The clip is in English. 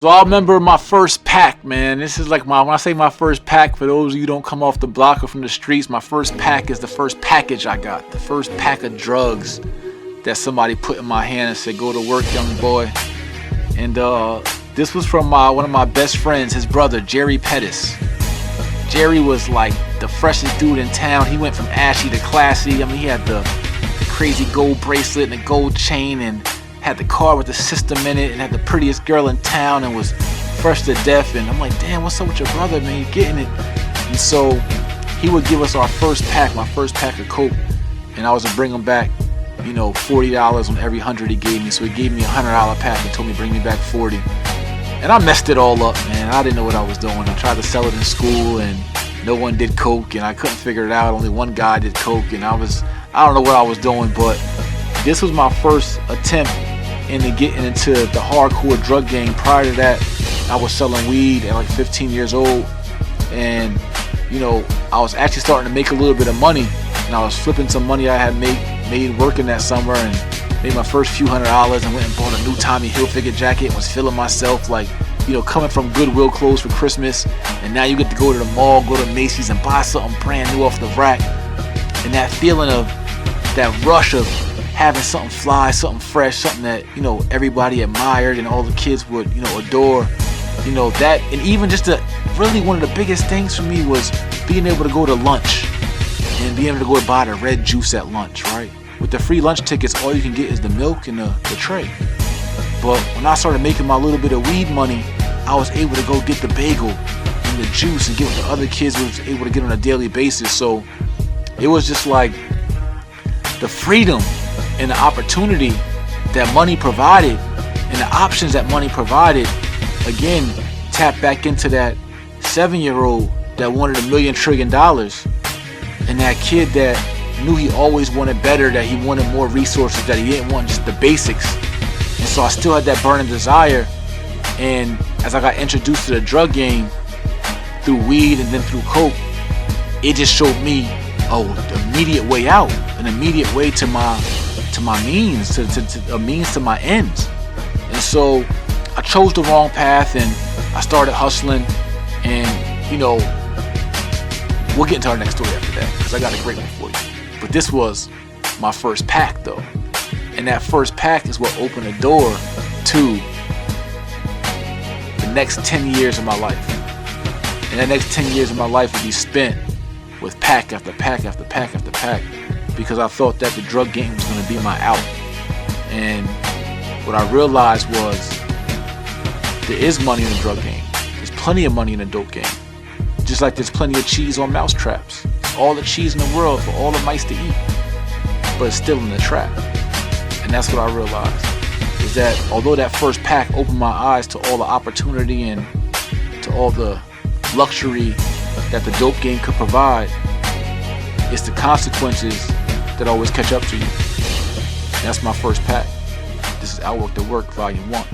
So I remember my first pack, man. This is like when I say my first pack, for those of you who don't come off the block or from the streets, my first pack is the first package I got. The first pack of drugs that somebody put in my hand and said, go to work, young boy. And this was from one of my best friends, his brother, Jerry Pettis. Jerry was like the freshest dude in town. He went from ashy to classy. I mean, he had the crazy gold bracelet and the gold chain and had the car with the system in it and had the prettiest girl in town and was fresh to death. And I'm like, damn, what's up with your brother, man? You getting it? And so he would give us our first pack, my first pack of coke, and I was to bring him back, you know, $40 on every 100 he gave me. So he gave me a $100 pack and told me bring me back 40. And I messed it all up, man. I didn't know what I was doing. I tried to sell it in school and no one did coke and I couldn't figure it out. Only one guy did coke and I don't know what I was doing, but this was my first attempt into getting into the hardcore drug game. Prior to that, I was selling weed at like 15 years old, and you know, I was actually starting to make a little bit of money, and I was flipping some money I had made working that summer, and made my first few $100s, and went and bought a new Tommy Hilfiger jacket and was feeling myself, like, you know, coming from Goodwill clothes for Christmas, and now you get to go to the mall, go to Macy's and buy something brand new off the rack, and that feeling of that rush of having something fly, something fresh, something that, you know, everybody admired and all the kids would, you know, adore, you know, that. And even just really one of the biggest things for me was being able to go to lunch and being able to go buy the red juice at lunch, right? With the free lunch tickets, all you can get is the milk and the tray. But when I started making my little bit of weed money, I was able to go get the bagel and the juice and get what the other kids was able to get on a daily basis. So it was just like the freedom and the opportunity that money provided and the options that money provided, again, tap back into that 7-year-old that wanted $1 million trillion, and that kid that knew he always wanted better, that he wanted more resources, that he didn't want just the basics. And so I still had that burning desire, and as I got introduced to the drug game through weed and then through coke, it just showed me an immediate way out, an immediate way to my means, to a means to my ends. And so I chose the wrong path and I started hustling, and you know, we'll get into our next story after that because I got a great one for you. But this was my first pack though, and that first pack is what opened the door to the next 10 years of my life. And that next 10 years of my life would be spent with pack after pack after pack after pack, because I thought that the drug game was going to be my out. And what I realized was there is money in the drug game. There's plenty of money in the dope game. Just like there's plenty of cheese on mouse traps. All the cheese in the world for all the mice to eat, but it's still in the trap. And that's what I realized, is that although that first pack opened my eyes to all the opportunity and to all the luxury that the dope game could provide, it's the consequences that always catch up to you. That's my first pack. This is Outwork the Work, Volume 1.